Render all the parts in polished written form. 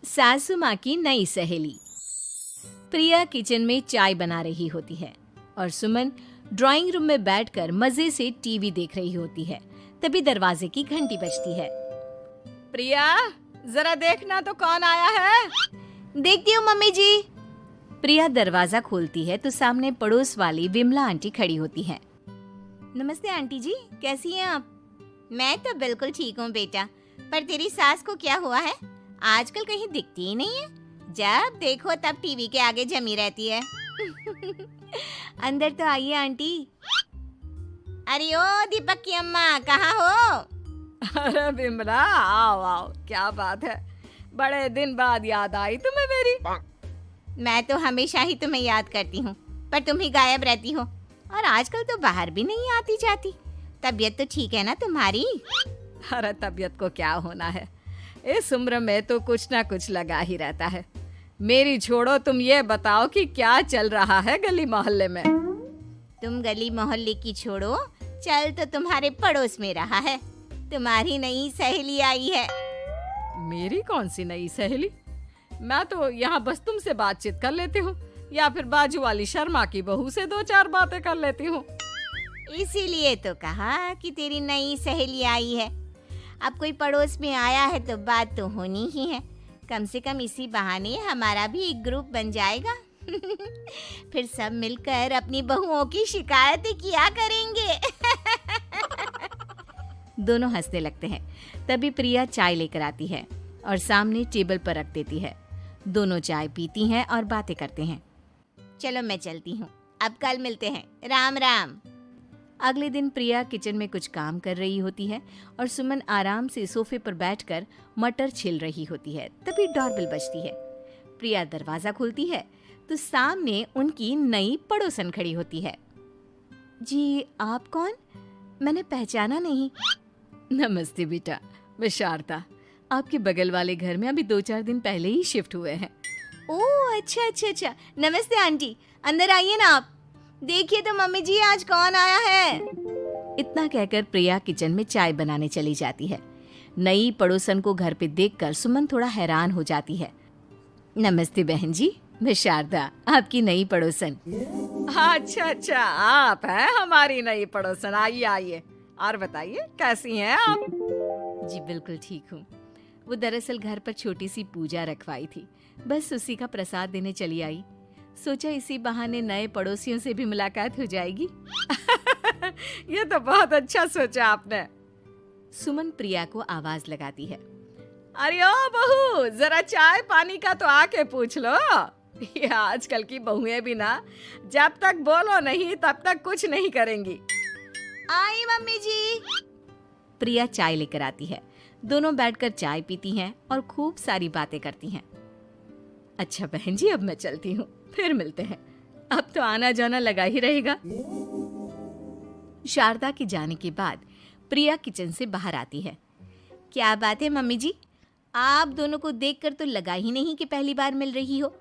सासू माँ की नई सहेली। प्रिया किचन में चाय बना रही होती है और सुमन ड्राइंग रूम में बैठकर मजे से टीवी देख रही होती है। तभी दरवाजे की घंटी बजती है। प्रिया, जरा देखना तो कौन आया है। देखती हूँ मम्मी जी। प्रिया दरवाजा खोलती है तो सामने पड़ोस वाली विमला आंटी खड़ी होती है। नमस्ते आंटी जी, कैसी हैं आप? मैं तो बिल्कुल ठीक हूँ बेटा, पर तेरी सास को क्या हुआ है? आजकल कहीं दिखती ही नहीं है। जब देखो तब टीवी के आगे जमी रहती है। अंदर तो आइए आंटी। अरे ओ दीपक की अम्मा, कहाँ हो? अरे विमला, आओ आओ, क्या बात है, बड़े दिन बाद याद आई तुम्हें मेरी। मैं तो हमेशा ही तुम्हें याद करती हूँ, पर तुम ही गायब रहती हो और आजकल तो बाहर भी नहीं आती जाती। तबीयत तो ठीक है ना तुम्हारी? अरे तबीयत को क्या होना है, इस उम्र में तो कुछ ना कुछ लगा ही रहता है। मेरी छोड़ो, तुम ये बताओ कि क्या चल रहा है गली मोहल्ले में। तुम गली मोहल्ले की छोड़ो, चल तो तुम्हारे पड़ोस में रहा है। तुम्हारी नई सहेली आई है। मेरी कौन सी नई सहेली? मैं तो यहाँ बस तुमसे बातचीत कर लेती हूँ या फिर बाजू वाली शर्मा की बहू से दो चार बातें कर लेती हूँ। इसीलिए तो कहा कि तेरी नई सहेली आई है। अब कोई पड़ोस में आया है तो बात तो होनी ही है। कम से कम इसी बहाने हमारा भी एक ग्रुप बन जाएगा। फिर सब मिलकर अपनी बहुओं की शिकायतें किया करेंगे। दोनों हंसने लगते हैं। तभी प्रिया चाय लेकर आती है और सामने टेबल पर रख देती है। दोनों चाय पीती हैं और बातें करते हैं। चलो मैं चलती हूँ, अब कल मिलते हैं। राम राम। अगले दिन प्रिया किचन में कुछ काम कर रही होती है और सुमन आराम से सोफे पर बैठकर मटर छिल रही होती है। तभी डोरबेल बजती है। प्रिया दरवाजा खोलती है तो सामने उनकी नई पड़ोसन खड़ी होती है। जी, आप कौन? मैंने पहचाना नहीं। नमस्ते बेटा, मैं शारदा, आपके बगल वाले घर में अभी 2-4 दिन पहले ही शिफ्ट हुए हैं। ओह अच्छा अच्छा अच्छा, नमस्ते आंटी, अंदर आइए ना आप। देखिए तो मम्मी जी, आज कौन आया है। इतना कहकर प्रिया किचन में चाय बनाने चली जाती है। नई पड़ोसन को घर पे देखकर सुमन थोड़ा हैरान हो जाती है। नमस्ते बहन जी, मैं शारदा, आपकी नई पड़ोसन। अच्छा अच्छा, आप हैं हमारी नई पड़ोसन। आइए आइए, और बताइए कैसी हैं आप? जी बिल्कुल ठीक हूँ। वो दरअसल घर पर छोटी सी पूजा रखवाई थी, बस उसी का प्रसाद देने चली आई। सोचा इसी बहाने नए पड़ोसियों से भी मुलाकात हो जाएगी। ये तो बहुत अच्छा सोचा आपने। सुमन प्रिया को आवाज लगाती है। अरे ओ बहू, जरा चाय पानी का तो आके पूछ लो। ये आजकल की बहुएं भी ना, जब तक बोलो नहीं तब तक कुछ नहीं करेंगी। आई मम्मी जी। प्रिया चाय लेकर आती है। दोनों बैठकर चाय पीती हैं और खूब सारी बातें करती हैं। अच्छा बहन जी, अब मैं चलती हूँ, फिर मिलते हैं। अब तो आना जाना लगा ही रहेगा। शारदा के जाने के बाद प्रिया किचन से बाहर आती है। क्या बात है मम्मी जी, आप दोनों को देखकर तो लगा ही नहीं कि पहली बार मिल रही हो।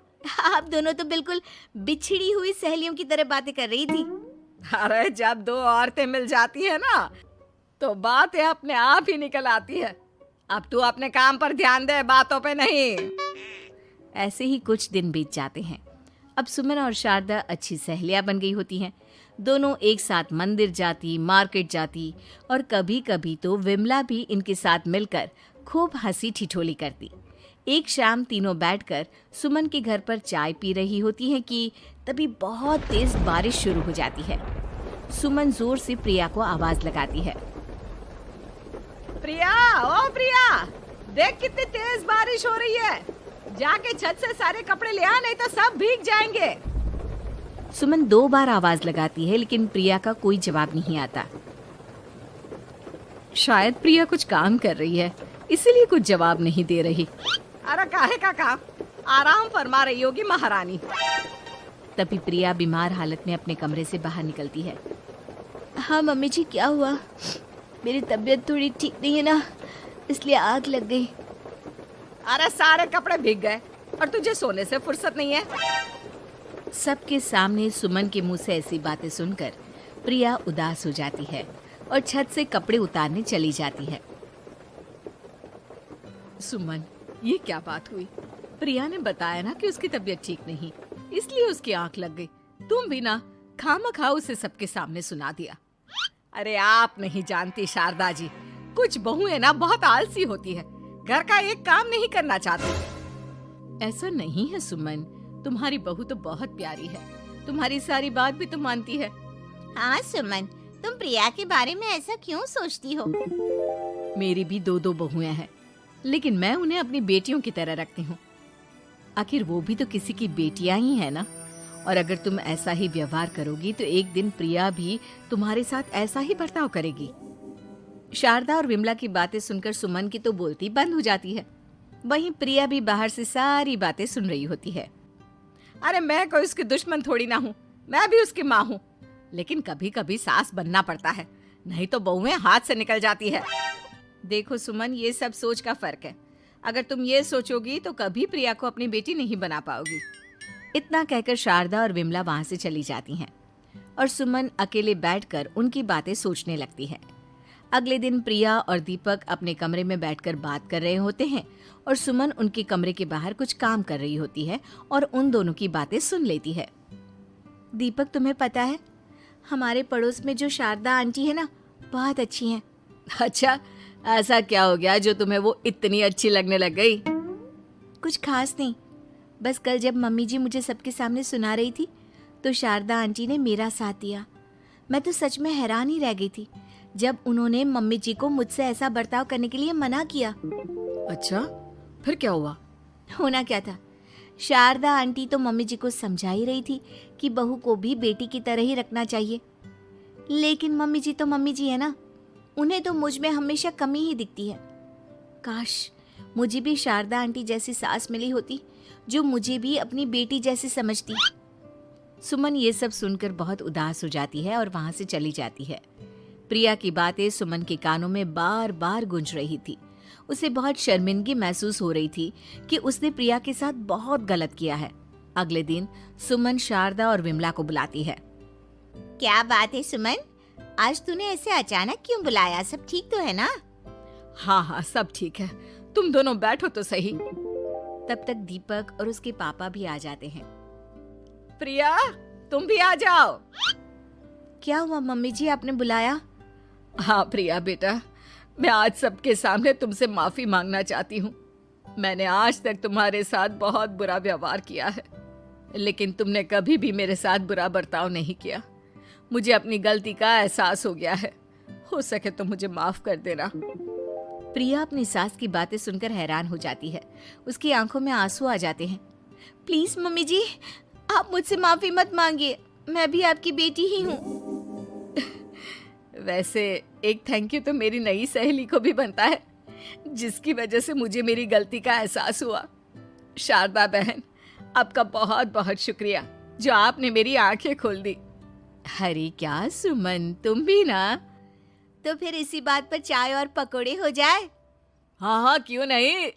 आप दोनों तो बिल्कुल बिछड़ी हुई सहेलियों की तरह बातें कर रही थी। अरे जब दो औरतें मिल जाती है ना, तो बातें अपने आप ही निकल आती है। अब तू अपने काम पर ध्यान दे, बातों पे नहीं। ऐसे ही कुछ दिन बीत जाते हैं। अब सुमन और शारदा अच्छी सहेलियां बन गई होती हैं। दोनों एक साथ मंदिर जाती, मार्केट जाती और कभी कभी तो विमला भी इनके साथ मिलकर खूब हंसी ठिठोली करती। एक शाम तीनों बैठकर सुमन के घर पर चाय पी रही होती हैं कि तभी बहुत तेज बारिश शुरू हो जाती है। सुमन जोर से प्रिया को आवाज लगाती है। प्रिया, ओ प्रिया, देख कितनी तेज बारिश हो रही है। जाके छत से सारे कपड़े ले आ, नहीं तो सब भीग जाएंगे। सुमन 2 बार आवाज लगाती है लेकिन प्रिया का कोई जवाब नहीं आता। शायद प्रिया कुछ काम कर रही है, इसीलिए कुछ जवाब नहीं दे रही। अरे काहे का काम, आराम फरमा रही होगी महारानी। तभी प्रिया बीमार हालत में अपने कमरे से बाहर निकलती है। हाँ मम्मी जी, क्या हुआ? मेरी तबीयत थोड़ी ठीक नहीं है ना, इसलिए आग लग गई। अरे सारे कपड़े भीग गए और तुझे सोने से फुर्सत नहीं है। सबके सामने सुमन के मुंह से ऐसी बातें सुनकर प्रिया उदास हो जाती है और छत से कपड़े उतारने चली जाती है। सुमन, ये क्या बात हुई? प्रिया ने बताया ना कि उसकी तबीयत ठीक नहीं, इसलिए उसकी आंख लग गई। तुम भी ना खामखा उसे सबके सामने सुना दिया। अरे आप नहीं जानती शारदा जी, कुछ बहुएं ना बहुत आलसी होती है, घर का एक काम नहीं करना चाहती। ऐसा नहीं है सुमन, तुम्हारी बहू तो बहुत प्यारी है, तुम्हारी सारी बात भी तो मानती है। हाँ सुमन, तुम प्रिया के बारे में ऐसा क्यों सोचती हो? मेरी भी दो बहुएं हैं, लेकिन मैं उन्हें अपनी बेटियों की तरह रखती हूँ। आखिर वो भी तो किसी की बेटियां ही है ना। और अगर तुम ऐसा ही व्यवहार करोगी तो एक दिन प्रिया भी तुम्हारे साथ ऐसा ही बर्ताव करेगी। शारदा और विमला की बातें सुनकर सुमन की तो बोलती बंद हो जाती है। वहीं प्रिया भी बाहर से सारी बातें सुन रही होती है। अरे मैं कोई उसकी दुश्मन थोड़ी ना हूँ, मैं भी उसकी माँ हूँ, लेकिन कभी कभी सास बनना पड़ता है, नहीं तो बहुएं हाथ से निकल जाती है। देखो सुमन, ये सब सोच का फर्क है। अगर तुम ये सोचोगी तो कभी प्रिया को अपनी बेटी नहीं बना पाओगी। इतना कहकर शारदा और विमला वहां से चली जाती हैं और सुमन अकेले बैठकर उनकी बातें सोचने लगती है। अगले दिन प्रिया और दीपक अपने कमरे में बैठकर बात कर रहे होते हैं और सुमन उनके कमरे के बाहर कुछ काम कर रही होती है और उन दोनों की बातें सुन लेती है। दीपक, तुम्हें पता है हमारे पड़ोस में जो शारदा आंटी है ना, बहुत अच्छी हैं। अच्छा, ऐसा क्या हो गया जो तुम्हें वो इतनी अच्छी लगने लग गई? कुछ खास नहीं, बस कल जब मम्मी जी मुझे सबके सामने सुना रही थी तो शारदा आंटी ने मेरा साथ दिया। मैं तो सच में हैरान ही रह गई थी जब उन्होंने मम्मी जी को मुझसे ऐसा बर्ताव करने के लिए मना किया। अच्छा, फिर क्या हुआ? होना क्या था, शारदा आंटी तो मम्मी जी को समझा ही रही थी कि बहू को भी बेटी की तरह ही रखना चाहिए, लेकिन मम्मी जी तो मम्मी जी है ना, उन्हें तो मुझ में हमेशा कमी ही दिखती है। काश मुझे भी शारदा आंटी जैसी सास मिली होती जो मुझे भी अपनी बेटी जैसी समझती। सुमन ये सब सुनकर बहुत उदास हो जाती है और वहां से चली जाती है। प्रिया की बातें सुमन के कानों में बार बार गूंज रही थी। उसे बहुत शर्मिंदगी महसूस हो रही थी कि उसने प्रिया के साथ बहुत गलत किया है। अगले दिन सुमन शारदा और विमला को बुलाती है। क्या बात है सुमन, आज तूने ऐसे अचानक क्यों बुलाया? सब ठीक तो है ना? हाँ, सब ठीक है, तुम दोनों बैठो तो सही। तब तक दीपक और उसके पापा भी आ जाते हैं। प्रिया, तुम भी आ जाओ। क्या हुआ मम्मी जी, आपने बुलाया? हाँ प्रिया बेटा, मैं आज सबके सामने तुमसे माफी मांगना चाहती हूँ। मैंने आज तक तुम्हारे साथ बहुत बुरा व्यवहार किया है, लेकिन तुमने कभी भी मेरे साथ बुरा बर्ताव नहीं किया। मुझे अपनी गलती का एहसास हो गया है, हो सके तो मुझे माफ कर देना। प्रिया अपनी सास की बातें सुनकर हैरान हो जाती है। उसकी आंखों में आंसू आ जाते हैं। प्लीज मम्मी जी, आप मुझसे माफी मत मांगिए, मैं भी आपकी बेटी ही हूँ। वैसे एक थैंक यू तो मेरी नई सहेली को भी बनता है, जिसकी वजह से मुझे मेरी गलती का एहसास हुआ। शारदा बहन, आपका बहुत बहुत शुक्रिया जो आपने मेरी आंखें खोल दी। अरे क्या सुमन, तुम भी ना? तो फिर इसी बात पर चाय और पकोड़े हो जाए? हाँ, क्यों नहीं।